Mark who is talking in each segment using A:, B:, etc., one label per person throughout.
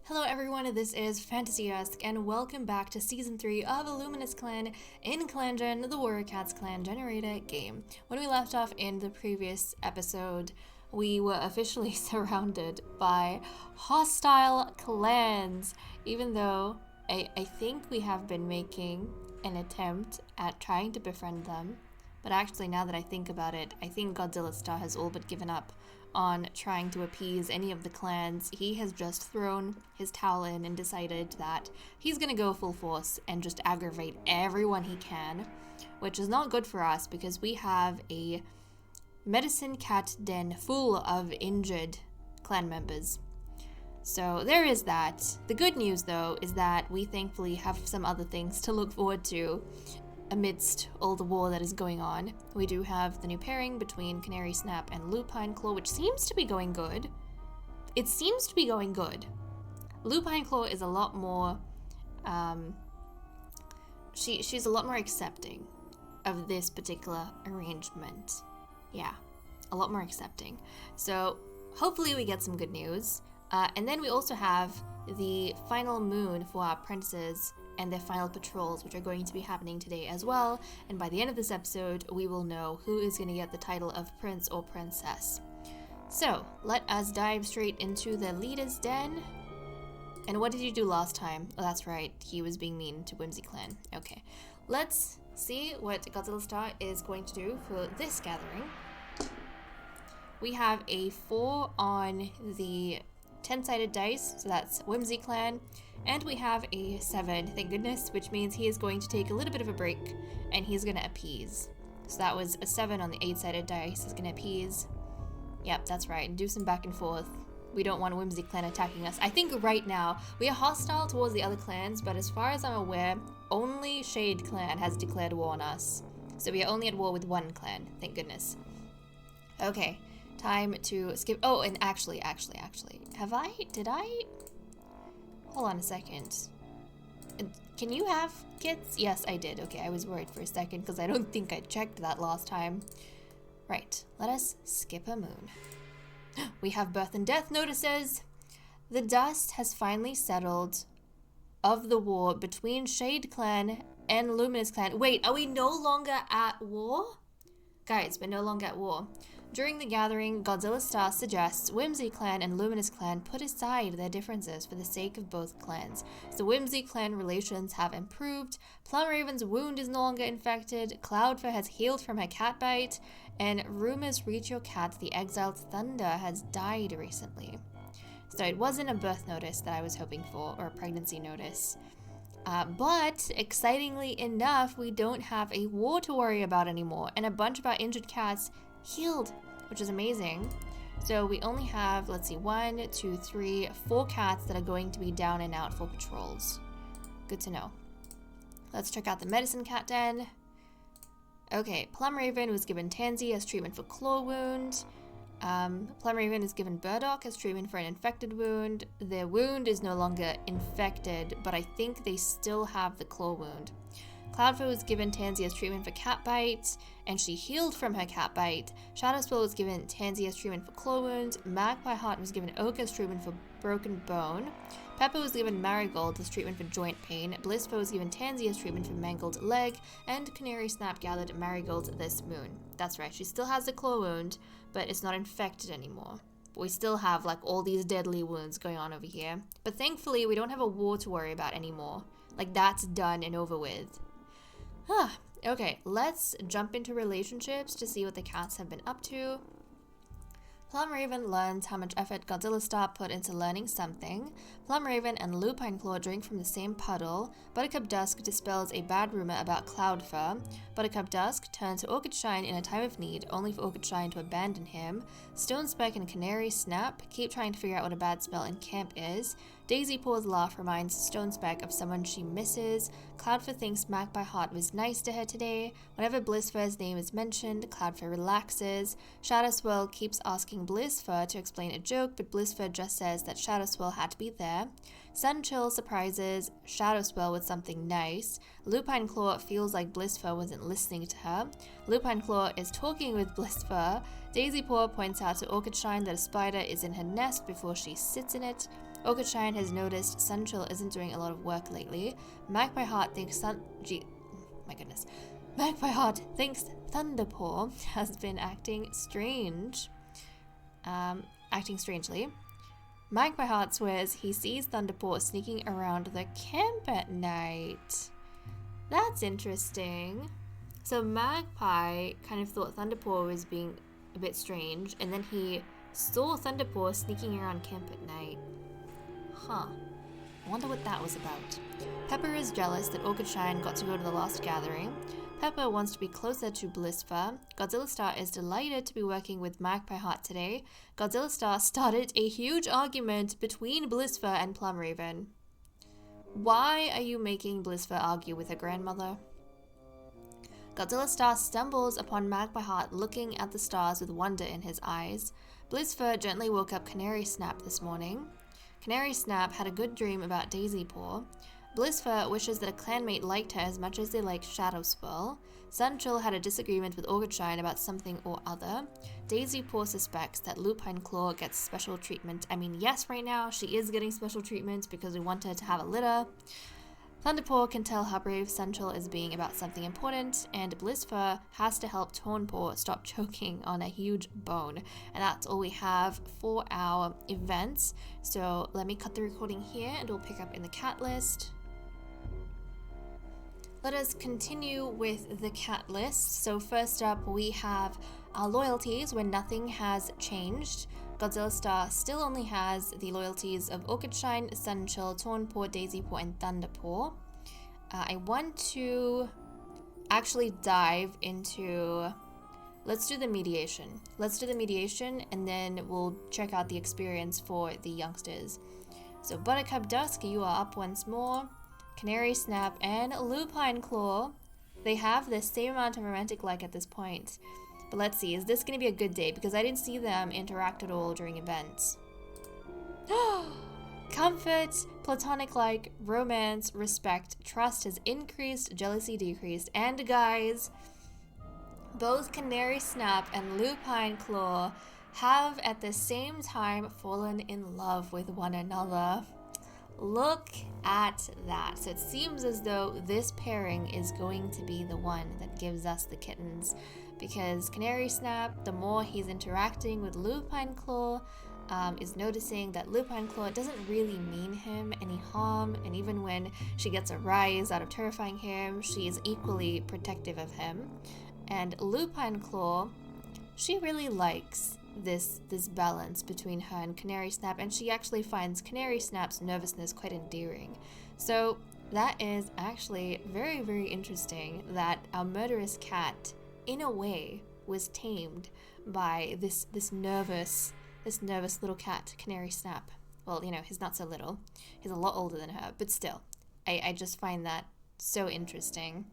A: Hello everyone, this is Fantasy-esque, and welcome back to Season 3 of Luminous Clan in ClanGen, the Warrior Cats clan generator game. When we left off in the previous episode, we were officially surrounded by hostile clans, even though I think we have been making an attempt at trying to befriend them. But actually, now that I think about it, I think Godzilla Star has all but given up on trying to appease any of the clans. He has just thrown his towel in and decided that he's gonna go full force and just aggravate everyone he can, which is not good for us because we have a medicine cat den full of injured clan members. So there is that. The good news though is that we thankfully have some other things to look forward to amidst all the war that is going on. We do have the new pairing between Canary Snap and Lupine Claw, which seems to be going good. It seems to be going good. Lupine Claw is a lot more, she's a lot more accepting of this particular arrangement. Yeah, a lot more accepting. So hopefully we get some good news. And then we also have the final moon for our apprentices and their final patrols, which are going to be happening today as well. And by the end of this episode, we will know who is going to get the title of Prince or Princess. So, let us dive straight into the leader's den. And what did you do last time? Oh, that's right, he was being mean to Whimsy Clan. Okay, let's see what Godzilla Star is going to do for this gathering. We have a 4 on the 10-sided dice, so that's Whimsy Clan, and we have a 7, thank goodness, which means he is going to take a little bit of a break, and he's going to appease. So that was a 7 on the 8-sided dice, he's going to appease. Yep, that's right, do some back and forth. We don't want Whimsy Clan attacking us. I think right now, we are hostile towards the other clans, but as far as I'm aware, only Shade Clan has declared war on us. So we are only at war with one clan, thank goodness. Okay. Time to skip. Oh, and actually, did I? Hold on a second. Can you have kids? Yes, I did. Okay, I was worried for a second because I don't think I checked that last time. Right, let us skip a moon. We have birth and death notices. The dust has finally settled of the war between Shade Clan and Luminous Clan. Wait, are we no longer at war? Guys, we're no longer at war. During the gathering, Godzilla Star suggests Whimsy Clan and Luminous Clan put aside their differences for the sake of both clans. So Whimsy Clan relations have improved, Plum Raven's wound is no longer infected, Cloudfur has healed from her cat bite, and rumors reach your cat the exiled Thunder has died recently. So it wasn't a birth notice that I was hoping for, or a pregnancy notice. But, excitingly enough, we don't have a war to worry about anymore, and a bunch of our injured cats healed, which is amazing. So we only have, let's see, 1, 2, 3, 4 cats that are going to be down and out for patrols. Good to know. Let's check out the medicine cat den. Okay, Plum Raven was given Tansy as treatment for claw wound. Plum Raven is given Burdock as treatment for an infected wound. Their wound is no longer infected, but I think they still have the claw wound. Cloudfur was given Tansy as treatment for cat bite, and she healed from her cat bite. Shadowswell was given Tansy as treatment for claw wound. Magpie Heart was given Oak as treatment for broken bone. Pepper was given Marigold as treatment for joint pain. Blissful was given Tansy as treatment for mangled leg, and Canary Snap gathered Marigold this moon. That's right, she still has the claw wound, but it's not infected anymore. But we still have like all these deadly wounds going on over here. But thankfully, we don't have a war to worry about anymore. Like, that's done and over with. Okay, let's jump into relationships to see what the cats have been up to. Plum Raven learns how much effort Godzilla Star put into learning something. Plum Raven and Lupine Claw drink from the same puddle. Buttercup Dusk dispels a bad rumor about Cloudfur. Buttercup Dusk turns to Orchid Shine in a time of need, only for Orchid Shine to abandon him. Stone Spike and Canary Snap keep trying to figure out what a bad spell in camp is. Daisy Paw's laugh reminds Stone Spike of someone she misses. Cloudfur thinks Magpie Heart was nice to her today. Whenever Blissfur's name is mentioned, Cloudfur relaxes. Shadowswell keeps asking Blissfur to explain a joke, but Blissfur just says that Shadowswell had to be there. Sunchill surprises Shadowswell with something nice. Lupine Claw feels like Blissfur wasn't listening to her. Lupine Claw is talking with Blissfur Daisy Paw points out to Orchidshine that a spider is in her nest before she sits in it. Orchidshine has noticed Sunchill isn't doing a lot of work lately. Magpie Heart thinks Magpie Heart thinks Thunderpaw has been acting strangely. Magpie Heart swears he sees Thunderpaw sneaking around the camp at night. That's interesting. So Magpie kind of thought Thunderpaw was being a bit strange, and then he saw Thunderpaw sneaking around camp at night. Huh. I wonder what that was about. Pepper is jealous that Orchidshine got to go to the last gathering. Pepper wants to be closer to Blissfur. Godzilla Star is delighted to be working with Magpie Heart today. Godzilla Star started a huge argument between Blissfur and Plumraven. Why are you making Blissfur argue with her grandmother? Godzilla Star stumbles upon Magpie Heart looking at the stars with wonder in his eyes. Blissfur gently woke up Canary Snap this morning. Canary Snap had a good dream about Daisy Paw. Blissfur wishes that a clanmate liked her as much as they liked Shadow Swirl. Sunchill had a disagreement with Orchidshine about something or other. Daisy Paw suspects that Lupine Claw gets special treatment. I mean, yes, right now she is getting special treatment because we want her to have a litter. Thunderpaw can tell how brave Sunchill is being about something important, and Blissfur has to help Tornpaw stop choking on a huge bone. And that's all we have for our events. So let me cut the recording here and we'll pick up in the cat list. Let us continue with the cat list. So first up we have our loyalties where nothing has changed. Godzilla Star still only has the loyalties of Orchidshine, Sunchill, Tornpaw, Daisypaw, and Thunderpaw. I want to actually dive into... Let's do the mediation. And then we'll check out the experience for the youngsters. So Buttercup Dusk, you are up once more. Canary Snap and Lupine Claw. They have the same amount of romantic like at this point. But let's see, is this going to be a good day? Because I didn't see them interact at all during events. Comfort, platonic like, romance, respect, trust has increased, jealousy decreased. And guys, both Canary Snap and Lupine Claw have at the same time fallen in love with one another. Look at that. So it seems as though this pairing is going to be the one that gives us the kittens. Because Canary Snap, the more he's interacting with Lupine Claw, is noticing that Lupine Claw doesn't really mean him any harm, and even when she gets a rise out of terrifying him, she is equally protective of him. And Lupine Claw, she really likes this balance between her and Canary Snap, and she actually finds Canary Snap's nervousness quite endearing. So that is actually very, very interesting that our murderous cat, in a way, was tamed by this nervous little cat, Canary Snap. Well, you know, he's not so little. He's a lot older than her, but still, I just find that so interesting.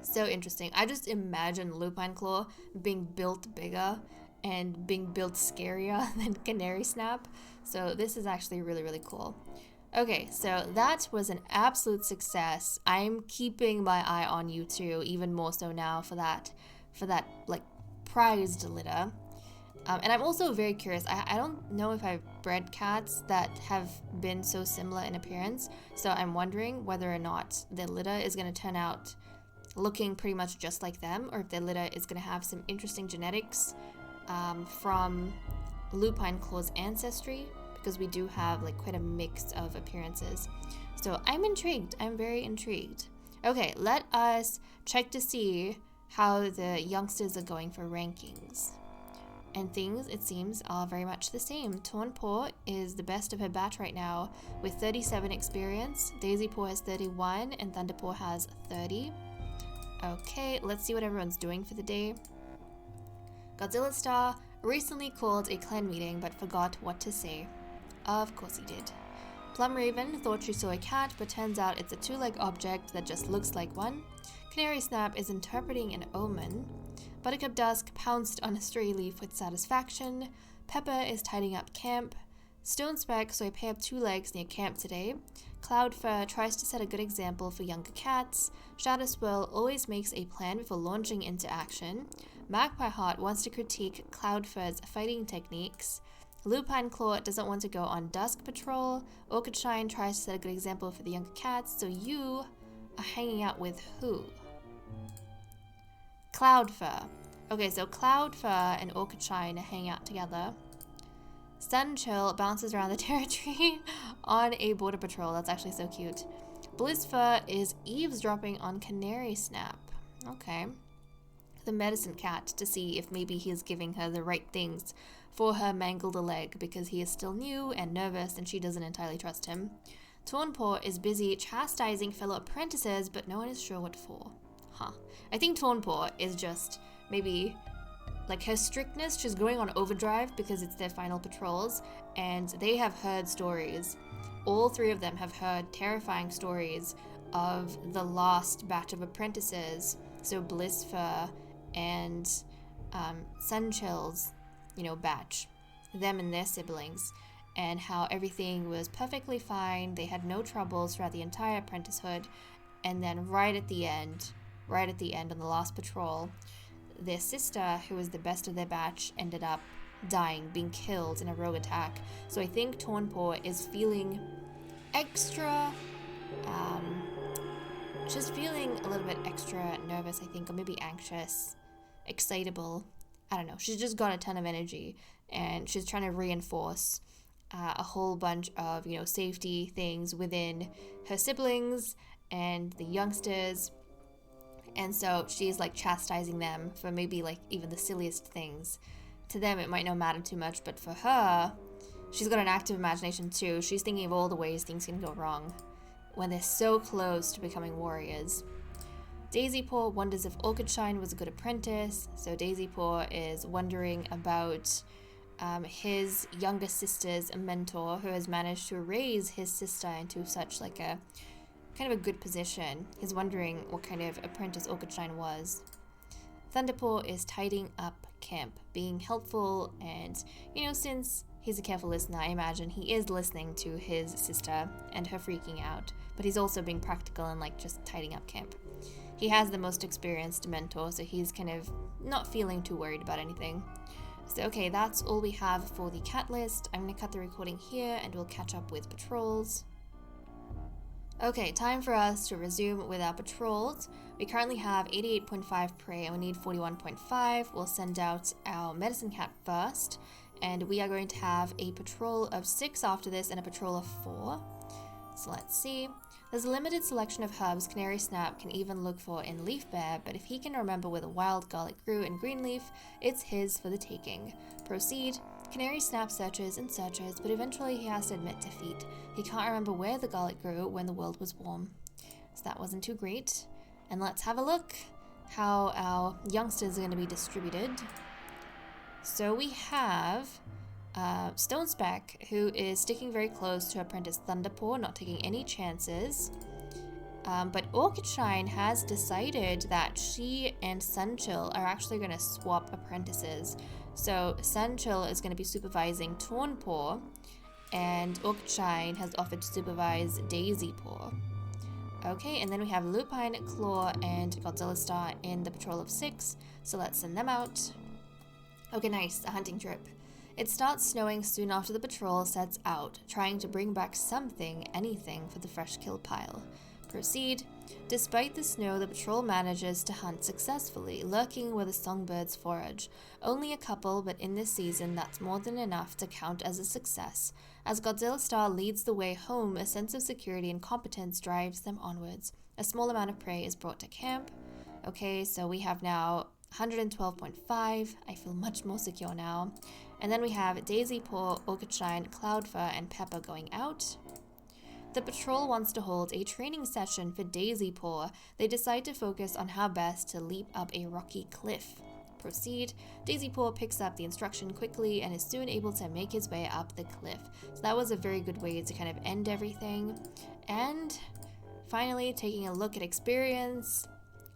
A: So interesting. I just imagine Lupine Claw being built bigger and being built scarier than Canary Snap. So this is actually really, really cool. Okay, so that was an absolute success. I'm keeping my eye on you two, even more so now for that like prized litter. And I'm also very curious. I don't know if I've bred cats that have been so similar in appearance. So I'm wondering whether or not the litter is going to turn out looking pretty much just like them, or if the litter is going to have some interesting genetics from Lupine Claw's ancestry, because we do have like quite a mix of appearances. So I'm intrigued. I'm very intrigued. Okay, let us check to see how the youngsters are going for rankings. And things, it seems, are very much the same. Tornpaw is the best of her batch right now with 37 experience. Daisypaw has 31 and Thunderpaw has 30. Okay, let's see what everyone's doing for the day. Godzilla Star recently called a clan meeting but forgot what to say. Of course he did. Plumraven thought she saw a cat, but turns out it's a two-legged object that just looks like one. Canary Snap is interpreting an omen. Buttercup Dusk pounced on a stray leaf with satisfaction. Pepper is tidying up camp. Stone Speck saw a pair of two legs near camp today. Cloudfur tries to set a good example for younger cats. Shadow Swirl always makes a plan before launching into action. Magpie Heart wants to critique Cloudfur's fighting techniques. Lupine Claw doesn't want to go on Dusk Patrol. Orchid Shine tries to set a good example for the younger cats. So you are hanging out with who? Cloudfur. Okay, so Cloudfur and Orchid Shine hang out together. Sunchill bounces around the territory on a border patrol. That's actually so cute. Blissfur is eavesdropping on Canary Snap. Okay. The medicine cat to see if maybe he is giving her the right things for her mangled leg because he is still new and nervous and she doesn't entirely trust him. Tornpaw is busy chastising fellow apprentices, but no one is sure what for. Huh. I think Tornpaw is just maybe like her strictness. She's going on overdrive because it's their final patrols and they have heard stories. All three of them have heard terrifying stories of the last batch of apprentices. So Blissfur and Sunchill's, batch, them and their siblings, and how everything was perfectly fine. They had no troubles throughout the entire apprenticehood, and then right at the end on the last patrol, their sister, who was the best of their batch, ended up dying, being killed in a rogue attack. So I think Tornpaw is feeling extra, she's feeling a little bit extra nervous, I think, or maybe anxious, excitable. I don't know. She's just got a ton of energy, and she's trying to reinforce a whole bunch of, safety things within her siblings and the youngsters. And so she's like chastising them for maybe like even the silliest things. To them, it might not matter too much, but for her, she's got an active imagination too. She's thinking of all the ways things can go wrong when they're so close to becoming warriors. Daisypaw wonders if Orchid Shine was a good apprentice. So Daisypaw is wondering about his younger sister's mentor, who has managed to raise his sister into such like a kind of a good position. He's wondering what kind of apprentice Orchid Shine was. Thunderpaw is tidying up camp, being helpful, and since he's a careful listener, I imagine he is listening to his sister and her freaking out, but he's also being practical and like just tidying up camp. He has the most experienced mentor, so he's kind of not feeling too worried about anything. So okay, that's all we have for the cat list. I'm going to cut the recording here and we'll catch up with patrols. Okay, time for us to resume with our patrols. We currently have 88.5 prey and we need 41.5. We'll send out our medicine cat first, and we are going to have a patrol of 6 after this and a patrol of 4. So let's see. There's a limited selection of herbs Canary Snap can even look for in Leaf Bear, but if he can remember where the wild garlic grew in Greenleaf, it's his for the taking. Proceed. Canary Snap searches and searches, but eventually he has to admit defeat. He can't remember where the garlic grew when the world was warm. So that wasn't too great. And let's have a look how our youngsters are going to be distributed. So we have Stone Speck, who is sticking very close to apprentice Thunderpaw, not taking any chances. But Orchid Shine has decided that she and Sunchill are actually going to swap apprentices. So Sunchill is going to be supervising Tornpaw, and Orchid Shine has offered to supervise Daisypaw. Okay, and then we have Lupine, Claw, and Godzilla Star in the patrol of 6, so let's send them out. Okay, nice, a hunting trip. It starts snowing soon after the patrol sets out, trying to bring back something, anything, for the fresh kill pile. Proceed. Despite the snow, the patrol manages to hunt successfully, lurking where the songbirds forage. Only a couple, but in this season, that's more than enough to count as a success. As Godzilla Star leads the way home, a sense of security and competence drives them onwards. A small amount of prey is brought to camp. Okay, so we have now 112.5. I feel much more secure now. And then we have Daisypaw, Orchid Shine, Cloudfur, and Pepper going out. The patrol wants to hold a training session for Daisypaw. They decide to focus on how best to leap up a rocky cliff. Proceed. Daisypaw picks up the instruction quickly and is soon able to make his way up the cliff. So that was a very good way to kind of end everything. And finally, taking a look at experience.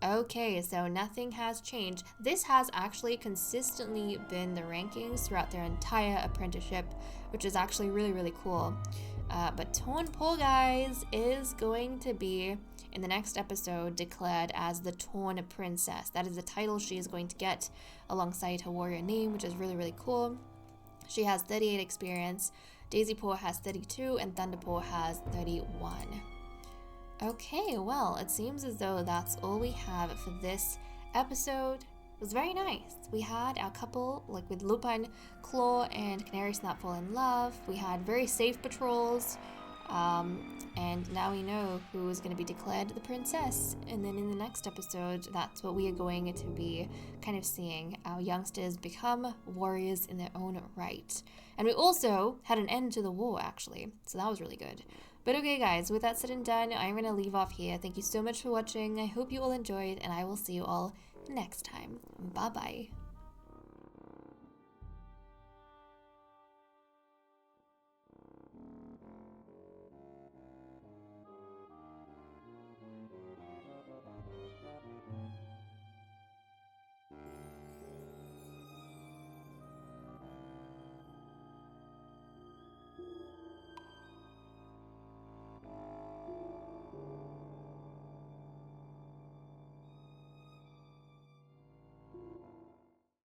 A: Okay, so nothing has changed. This has actually consistently been the rankings throughout their entire apprenticeship, which is actually really, really cool. But Torn, guys, is going to be, in the next episode, declared as the Torn Princess. That is the title she is going to get alongside her warrior name, which is really, really cool. She has 38 experience, Daisy Paw has 32, and Thunderpaw has 31. Okay, well, it seems as though that's all we have for this episode. It was very nice. We had our couple, like with Lupin, Claw, and Canary Snap fall in love. We had very safe patrols. And now we know who is going to be declared the princess. And then in the next episode, that's what we are going to be kind of seeing. Our youngsters become warriors in their own right. And we also had an end to the war, actually. So that was really good. But okay, guys, with that said and done, I'm going to leave off here. Thank you so much for watching. I hope you all enjoyed, and I will see you all next time. Bye-bye.